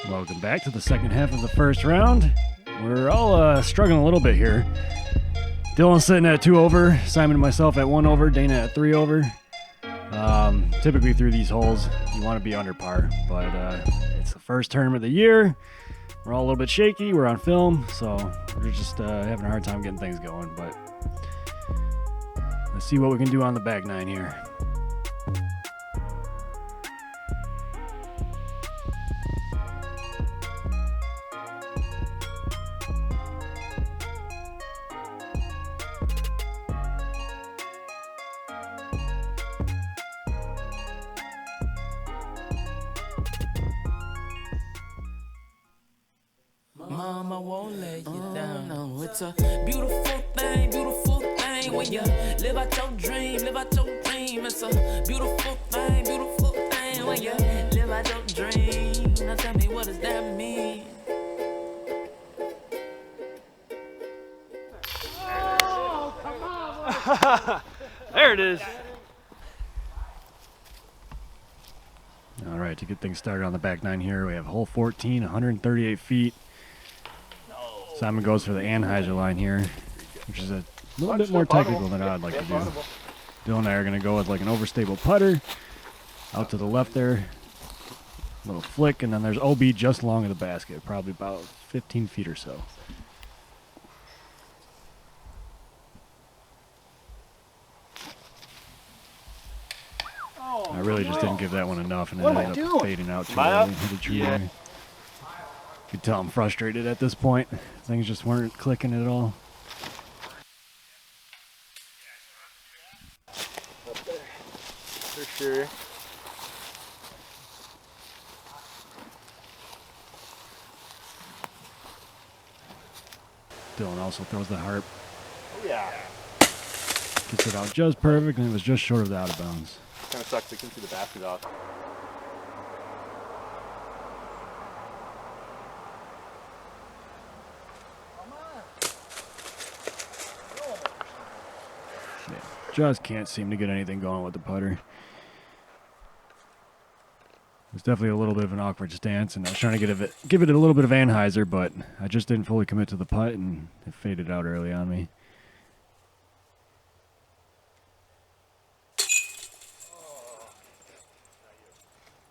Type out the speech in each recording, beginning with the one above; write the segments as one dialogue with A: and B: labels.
A: Welcome back to the second half of the first round. We're all struggling a little bit here. Dylan's sitting at 2 over, Simon and myself at 1 over, Dana at 3 over. Typically through these holes, you want to be under par, but it's the first tournament of the year. We're all a little bit shaky. We're on film, so we're just having a hard time getting things going. But let's see what we can do on the back nine here.
B: Mama won't lay you down. No, it's a beautiful thing when you live out your dream, It's a beautiful thing when you live out your dream. Now tell me, what does that mean?
C: Oh, come on! There it is.
A: All right, to get things started on the back nine here, we have hole 14, 138 feet. Simon goes for the Anheuser line here, which is a little bit more technical than I'd like to do. Dylan and I are going to go with like an overstable putter. Out to the left there, little flick, and then there's OB just along of the basket, probably about 15 feet or so. I really just didn't give that one enough, and it ended up fading out too early. Hit a tree line. You could tell I'm frustrated at this point. Things just weren't clicking at all.
C: Up there, for sure.
A: Dylan also throws the harp.
C: Oh yeah.
A: Gets it out just perfect, and it was just short of the out of bounds.
C: Kind of sucks they couldn't see the basket off.
A: Just can't seem to get anything going with the putter. It's definitely a little bit of an awkward stance, and I was trying to give it a little bit of Anheuser, but I just didn't fully commit to the putt, and it faded out early on me.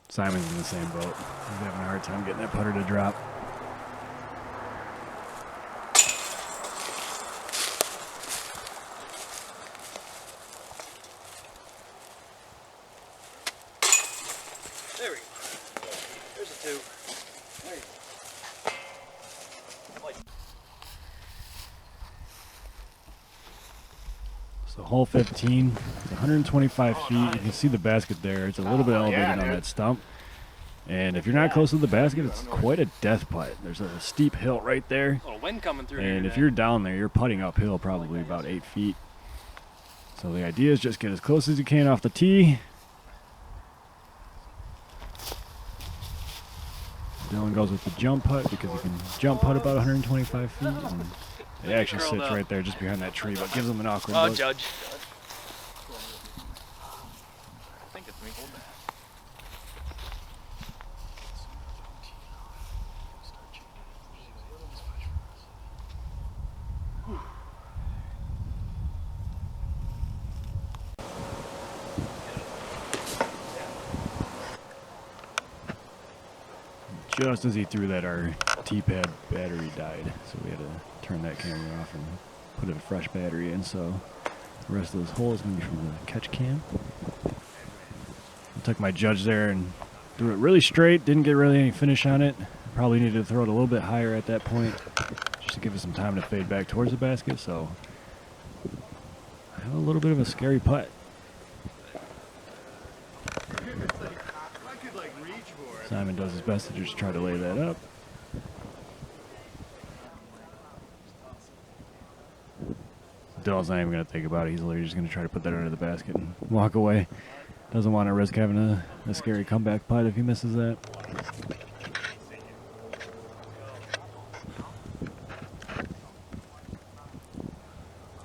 A: Simon's in the same boat. He's having a hard time getting that putter to drop.
C: There we go. There's a 2. There you go.
A: So hole 15, it's 125 feet. You can see the basket there. It's a little bit elevated on that stump. And if you're not close to the basket, it's quite a death putt. There's a steep hill right there.
C: A little wind coming through.
A: And if you're down there, you're putting uphill probably about 8 feet. So the idea is just get as close as you can off the tee. Dylan goes with the jump putt because he can jump putt about 125 feet. And it actually sits right there just behind that tree, but gives him an awkward look.
C: Judge. I think it's me. Hold that.
A: Just as he threw that, our T-pad battery died, so we had to turn that camera off and put a fresh battery in. So the rest of this hole is going to be from the catch cam. I took my judge there and threw it really straight. Didn't get really any finish on it. Probably needed to throw it a little bit higher at that point, just to give it some time to fade back towards the basket. So I have a little bit of a scary putt. Simon does his best to just try to lay that up. Dylan's not even going to think about it. He's literally just going to try to put that under the basket and walk away. Doesn't want to risk having a scary comeback putt if he misses that.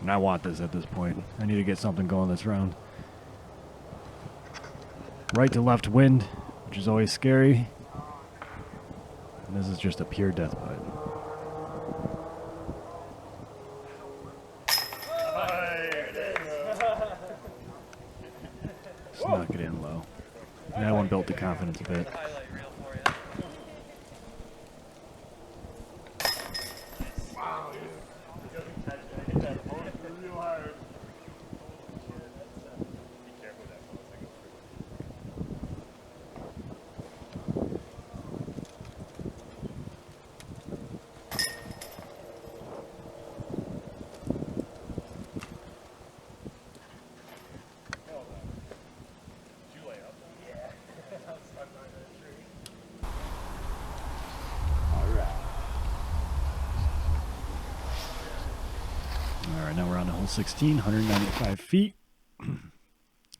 A: And I want this at this point. I need to get something going this round. Right to left wind, which is always scary. This is just a pure death putt. Snuck it in low. That one built the confidence a bit. All right, now we're on to hole 16, 195 feet.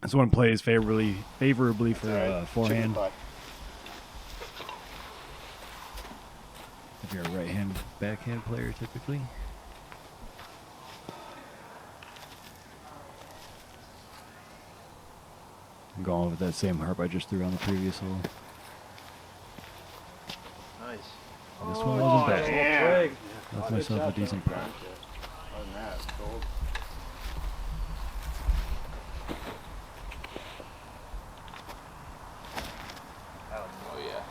A: This one plays favorably for forehand. If you're a right-hand backhand player, typically. I'm going with that same harp I just threw on the previous hole.
C: Nice.
A: This one wasn't bad.
C: Yeah.
A: Left myself a decent putt.
C: Other than that, it's cold.
D: Oh yeah.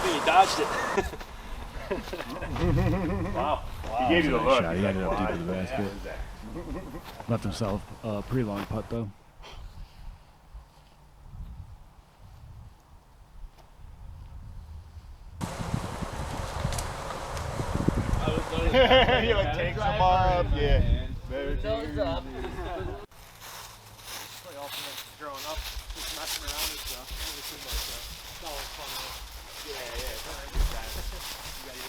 C: He dodged it. Wow. He gave you the look.
A: Shot. He ended up deep in the basket. Left himself a pretty long putt though.
C: He like takes him up. Yeah. Very
D: Nose up.
C: Like ultimate growing up, just messing around and stuff. Never seen like that. It's always fun though. Yeah, it's not like that. You gotta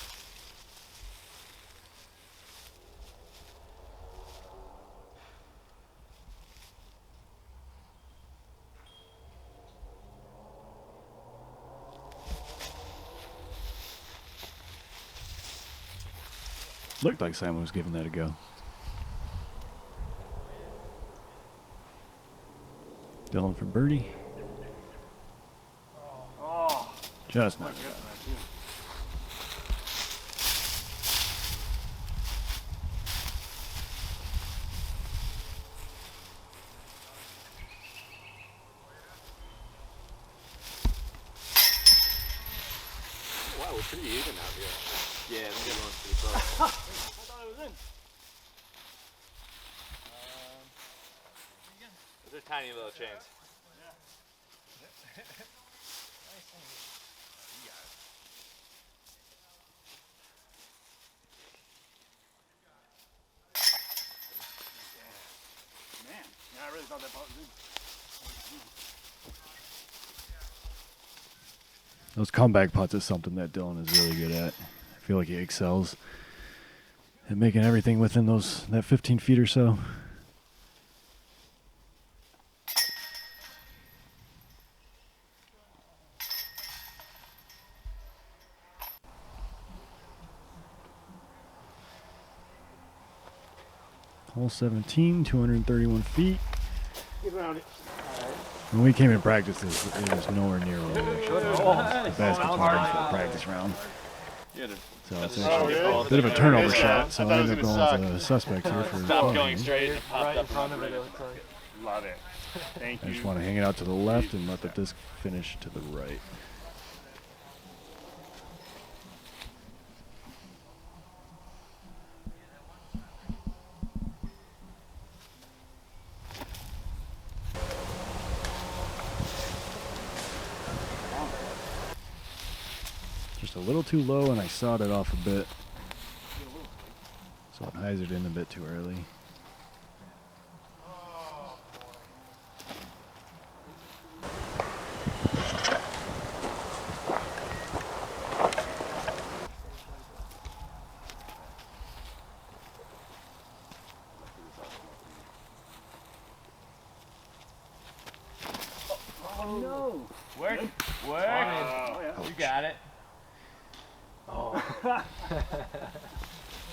A: Looked like Simon was giving that a go. Dylan for birdie.
C: Oh,
A: Just not good.
D: Wow, we're pretty even out here. Yeah, I'm getting one pretty close.
C: I thought it was in.
D: Those are tiny little chains.
C: Man, yeah, I really thought that putt was in.
A: Those comeback putts is something that Dylan is really good at. I feel like he excels at making everything within that 15 feet or so. Hole 17, 231 feet.
C: Get around it.
A: When we came in practice, it was nowhere near what we actually thought. The basket was for a practice round. So it's actually a bit of a turnover shot, so I ended up going with a suspect here for
D: Stop going
A: fun.
D: straight and popped
C: Right in
D: up
C: front of it, it looks like. Love it. Thank
A: I
C: you.
A: just want to hang it out to the left and let the disc finish to the right. Just a little too low, and I sawed it off a bit. So it hyzered in a bit too early.
C: Oh no!
D: Work.
C: Wow.
D: You got it.
C: Oh.
D: What's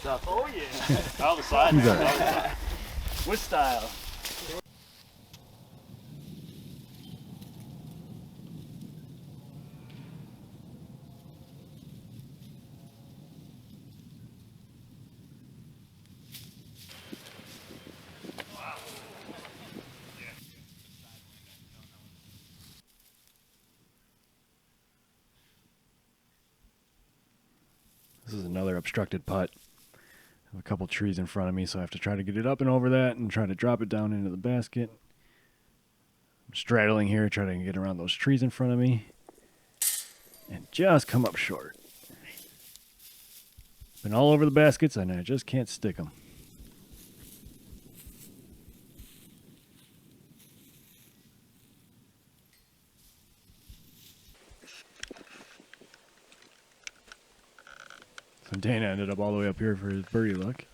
D: up?
C: Oh yeah. Out the side, man. Out the side. With style.
A: This is another obstructed putt. I have a couple trees in front of me, so I have to try to get it up and over that and try to drop it down into the basket. I'm straddling here, trying to get around those trees in front of me. And just come up short. Been all over the baskets, and I just can't stick them. So Dana ended up all the way up here for his birdie luck.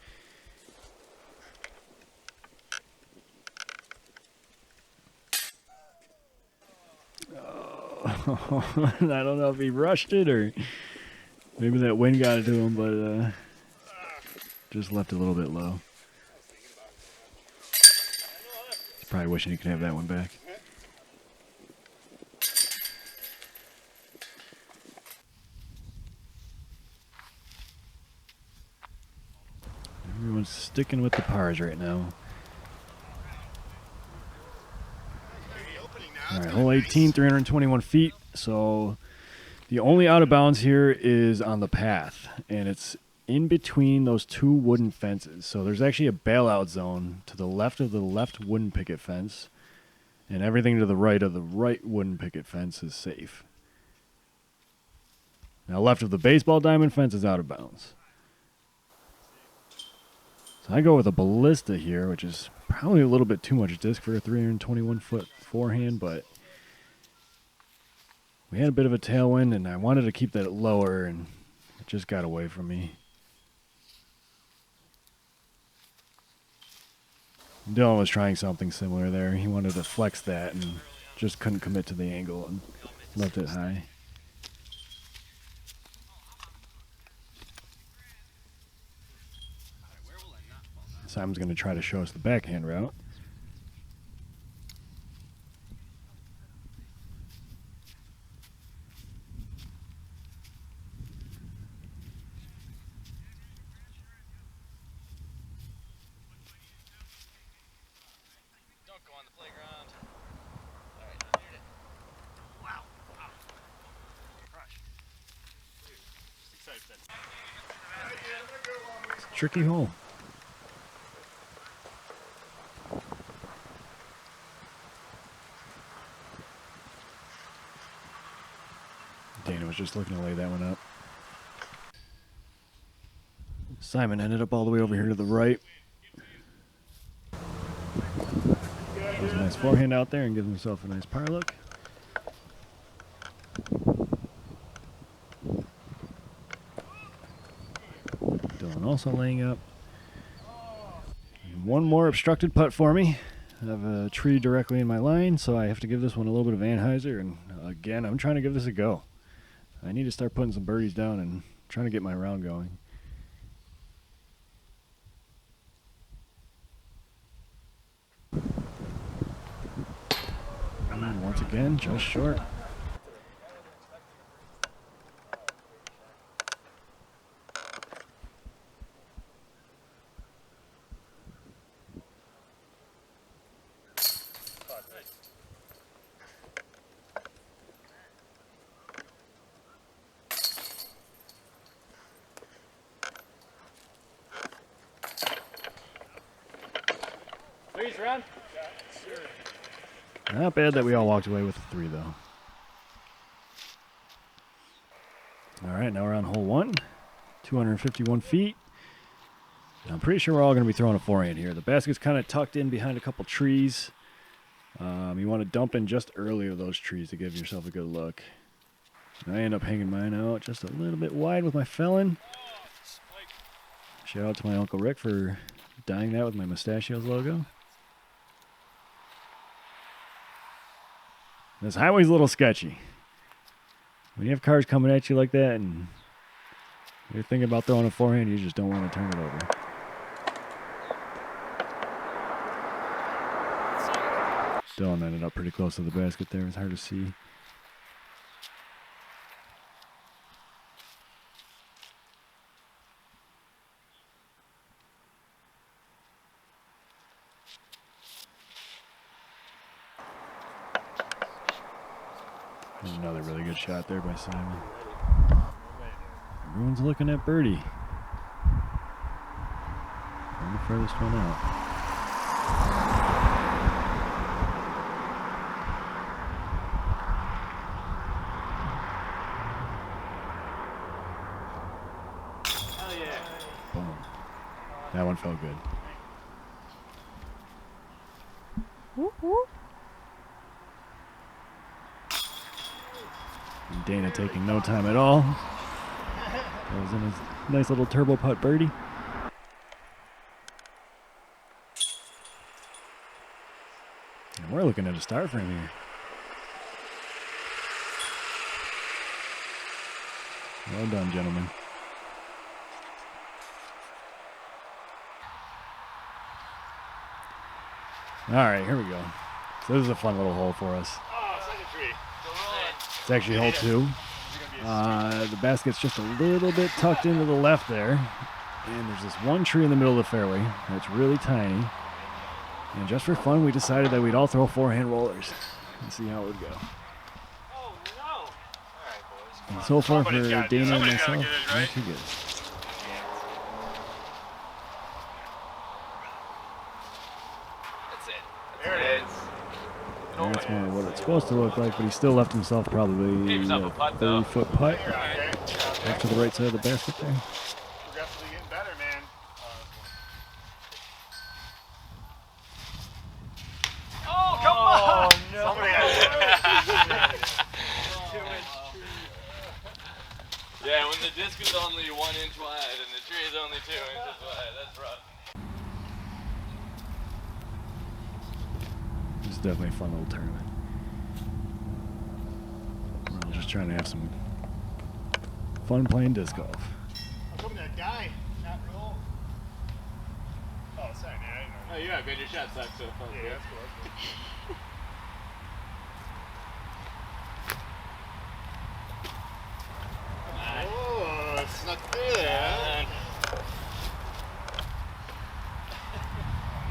A: Oh, I don't know if he rushed it or maybe that wind got it to him, but just left it a little bit low. He's probably wishing he could have that one back. Everyone's sticking with the pars right now. All right, hole 18, 321 feet. So the only out of bounds here is on the path, and it's in between those two wooden fences. So there's actually a bailout zone to the left of the left wooden picket fence, and everything to the right of the right wooden picket fence is safe. Now left of the baseball diamond fence is out of bounds. So I go with a ballista here, which is probably a little bit too much disc for a 321-foot forehand, but we had a bit of a tailwind, and I wanted to keep that lower, and it just got away from me. Dylan was trying something similar there. He wanted to flex that and just couldn't commit to the angle and left it high. Simon's going to try to show us the backhand route.
C: Don't go on the playground. All right, wow. Wow. Crush.
A: It's a tricky hole. Dana was just looking to lay that one up. Simon ended up all the way over here to the right. There's a nice forehand out there and gives himself a nice par look. Dylan also laying up. And one more obstructed putt for me. I have a tree directly in my line, so I have to give this one a little bit of Anheuser. And again, I'm trying to give this a go. I need to start putting some birdies down and trying to get my round going. And once again, just short.
C: Please, Ron.
A: Not bad that we all walked away with a 3, though. All right, now we're on hole 1, 251 feet. I'm pretty sure we're all going to be throwing a forehand here. The basket's kind of tucked in behind a couple trees. You want to dump in just early of those trees to give yourself a good look. And I end up hanging mine out just a little bit wide with my felon. Shout out to my Uncle Rick for dyeing that with my Mustachios logo. This highway's a little sketchy. When you have cars coming at you like that and you're thinking about throwing a forehand, you just don't want to turn it over. Dylan ended up pretty close to the basket there. It's hard to see. There's another really good shot there by Simon. Everyone's looking at birdie. On the furthest one out.
D: Hell yeah.
A: Boom. That one felt good. And Dana taking no time at all. That was in his nice little turbo putt birdie. And we're looking at a start frame here. Well done, gentlemen. All right, here we go. So this is a fun little hole for us.
C: Oh, second tree.
A: It's actually hole 2. The basket's just a little bit tucked into the left there. And there's this one tree in the middle of the fairway that's really tiny. And just for fun, we decided that we'd all throw forehand rollers and see how it would go.
C: Oh, no. All right, boys.
A: And so far for
C: Somebody's gotta
A: Dana and
C: somebody's gotta
A: myself,
C: get it right.
A: not too good.
D: That's it.
C: There it is.
A: And that's more what it's supposed to look like, but he still left himself probably
D: Gave himself a putt, though.
A: 30-foot putt
C: You're out there.
A: off to the right side of the basket there.
C: Progressively getting better, man.
D: Oh, come on!
C: No. Somebody got
D: Yeah, when the disc is only 1 inch wide and the tree is only 2 inches wide, that's rough.
A: This is definitely a fun little tournament. We're all just trying to have some fun playing disc golf.
C: How come that guy not roll? Oh, sorry, man. I didn't know.
D: Oh, you got good. Your shot sucks so far.
C: Yeah, that's cool. That's cool. Oh, it snuck through there.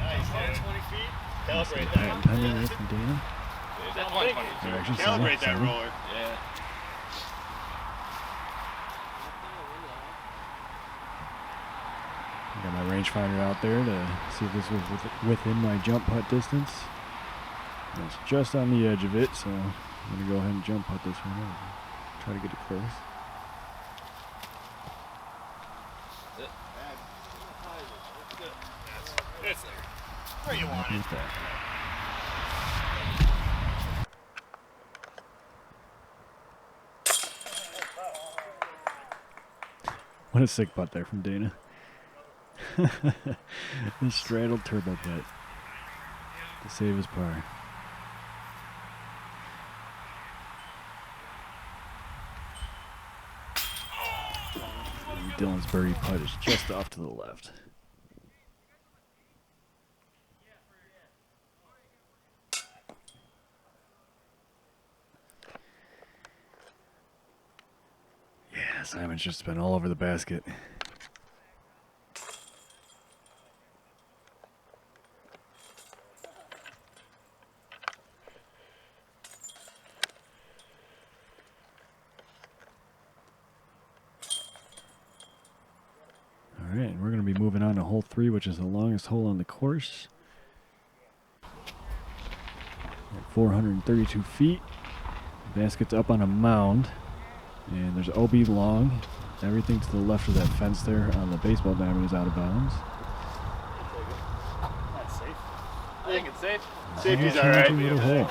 C: Nice, man. 20 feet. Calibrate that.
A: Patent pending there from Dana.
D: That's
A: They're
D: 120.
A: actually
C: Calibrate that
A: seven.
C: roller.
D: Yeah.
A: I got my rangefinder out there to see if this was within my jump putt distance. And it's just on the edge of it, so I'm going to go ahead and jump putt this one over. Try to get it close.
C: It's where you want
A: Happy
C: it.
A: with that. What a sick putt there from Dana. The straddled turbo putt to save his par. And Dylan's birdie putt is just off to the left. Yeah, Simon's just been all over the basket. All right, we're going to be moving on to hole 3, which is the longest hole on the course. At 432 feet. The basket's up on a mound. And there's OB long. Everything to the left of that fence there on the baseball diamond is out of bounds.
C: That's safe.
D: I think it's safe.
C: Safety's
A: Nice
C: all right.
A: little hole.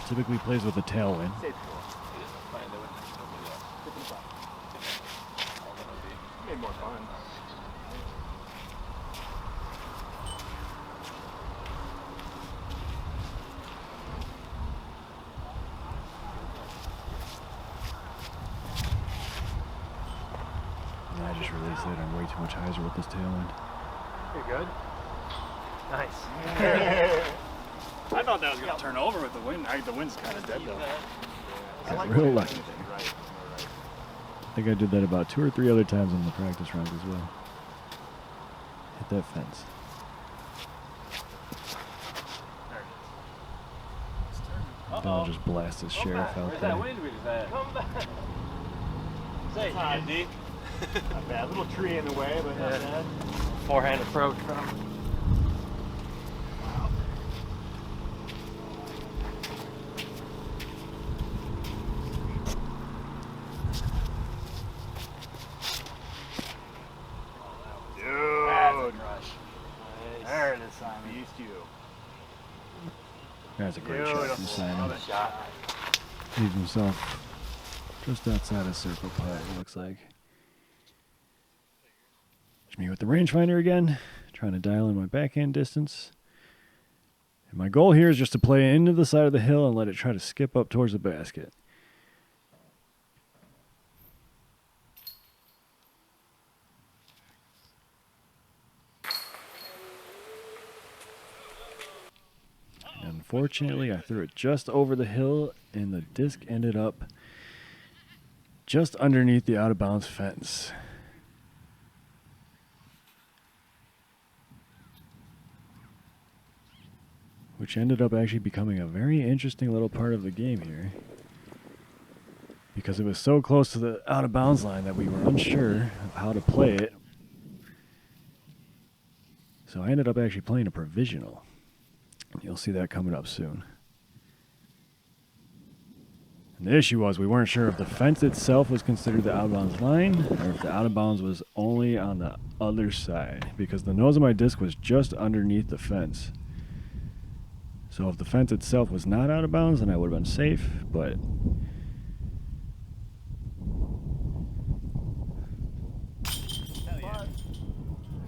A: Typically plays with a tailwind.
C: Made more fun.
A: I just released it. I'm way too much hyzer with this tailwind.
C: You're good. Nice. I thought that was going to turn over with the wind. The wind's kind of dead, though.
A: Got real lucky. I think I did that about 2 or 3 other times in the practice rounds as well. Hit that fence. Then I'll just blast this sheriff out
D: Where's
A: there.
D: that wind we just had? Come back.
C: Say, handy. Not bad. Little tree in the way, but not bad. Forehand approach from. Dude. Nice. There it is, Simon. Used you.
A: That's a great shot from Simon.
C: Another shot.
A: Leaves himself just outside a circle putt, it looks like. It's me with the rangefinder again, trying to dial in my backhand distance. And my goal here is just to play into the side of the hill and let it try to skip up towards the basket. Unfortunately, I threw it just over the hill, and the disc ended up just underneath the out-of-bounds fence. Which ended up actually becoming a very interesting little part of the game here. Because it was so close to the out-of-bounds line that we were unsure of how to play it. So I ended up actually playing a provisional. You'll see that coming up soon. And the issue was we weren't sure if the fence itself was considered the out-of-bounds line or if the out-of-bounds was only on the other side, because the nose of my disc was just underneath the fence. So if the fence itself was not out of bounds, then I would have been safe, but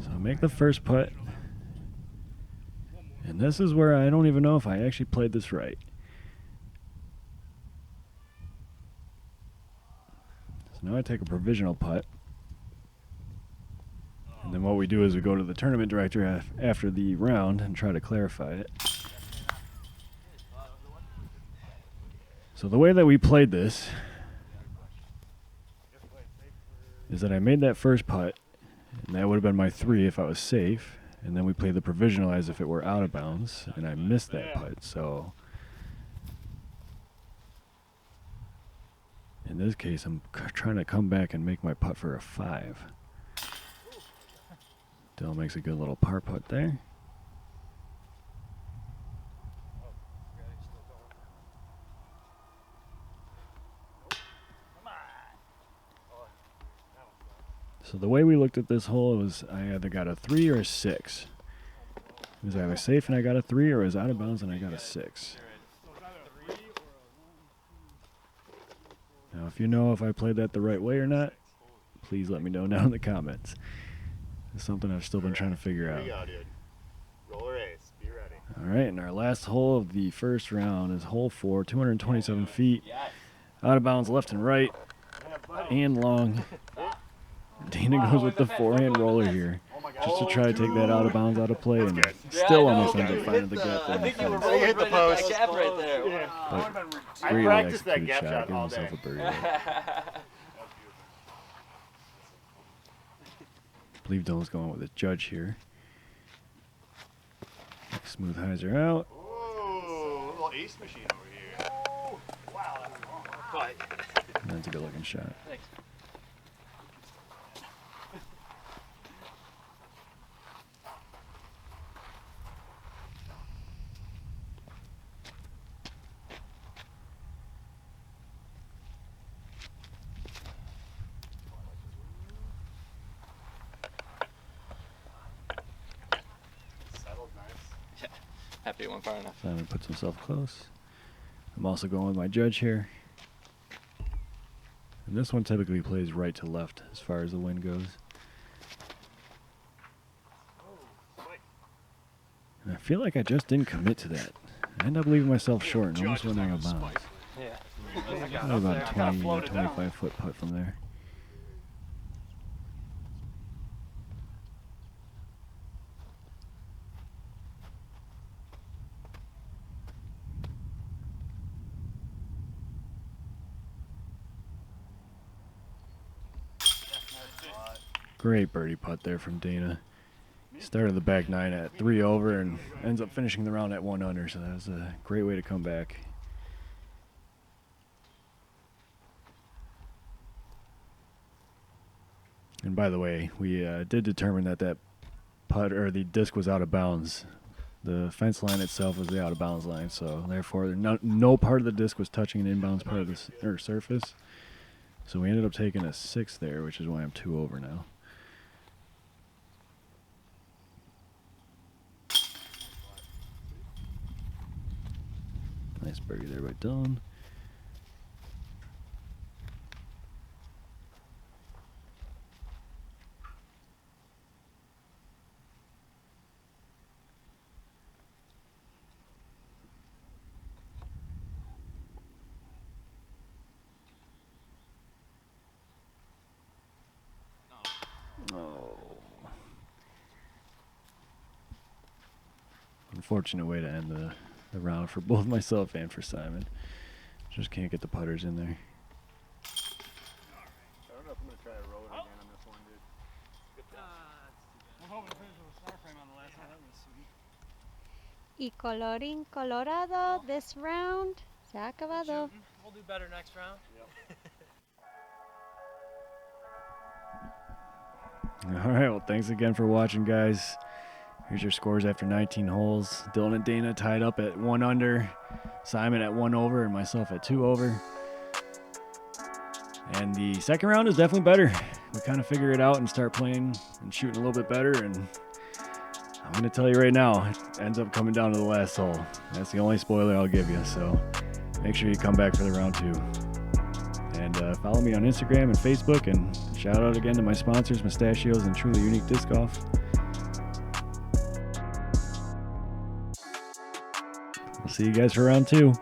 A: so I make the first putt. And this is where I don't even know if I actually played this right. So now I take a provisional putt. And then what we do is we go to the tournament director after the round and try to clarify it. So the way that we played this is that I made that first putt, and that would have been my 3 if I was safe. And then we played the provisional as if it were out of bounds, and I missed that putt. So in this case, I'm trying to come back and make my putt for a 5. Dylan makes a good little par putt there. So the way we looked at this hole was I either got a 3 or a 6. It was either safe and I got a 3, or it was out of bounds and I got a 6. Now if you know if I played that the right way or not, please let me know down in the comments. It's something I've still been trying to figure out.
C: Roller ace. Be ready.
A: Alright, and our last hole of the first round is hole 4, 227 feet. Out of bounds left and right, and long. Dana goes with the forehand roller here, just to try to take that out of bounds out of play, and still almost ends up finding the gap there.
D: I think you were
C: rolling
D: hit the
C: right
D: post.
C: at that
D: Gap right there.
C: Yeah.
A: But
C: I
A: greatly
C: practiced that
A: executed
C: gap
A: shot,
C: shot
A: giving
C: all
A: himself
C: day.
A: a birdie there. I believe Dylan's going with a judge here. Smooth hyzer out.
C: Ooh, little ace machine over here. Ooh, wow, that's a long fight.
A: And that's a good looking shot.
D: Thanks.
C: Settled nice.
D: Happy it went far enough.
A: Simon puts himself close. I'm also going with my judge here. And this one typically plays right to left as far as the wind goes. And I feel like I just didn't commit to that. I end up leaving myself short and almost went out of bounds.
C: Yeah.
A: Probably about a 20 or 25 foot putt from there. Great birdie putt there from Dana. He started the back 9 at 3 over and ends up finishing the round at 1 under, so that was a great way to come back. And by the way, we did determine that that putt or the disc was out of bounds. The fence line itself was the out of bounds line, so therefore no part of the disc was touching an inbounds part of the surface. So we ended up taking a 6 there, which is why I'm 2 over now. Nice birdie there by Dylan. Oh. Unfortunate way to end the round for both myself and for Simon. Just can't get the putters in there.
C: I don't know if I'm going to try a road again on this one, dude. I'm hoping to finish with a star frame on the last one. That was sweet.
E: Y colorín colorado, this round se ha acabado.
F: We'll do better next round.
A: All right, well, thanks again for watching, guys. Here's your scores after 19 holes. Dylan and Dana tied up at 1 under, Simon at 1 over, and myself at 2 over. And the second round is definitely better. We kind of figure it out and start playing and shooting a little bit better. And I'm going to tell you right now, it ends up coming down to the last hole. That's the only spoiler I'll give you. So make sure you come back for the round 2. And follow me on Instagram and Facebook. And shout out again to my sponsors, Mustachios and Truly Unique Disc Golf. I'll see you guys for round 2.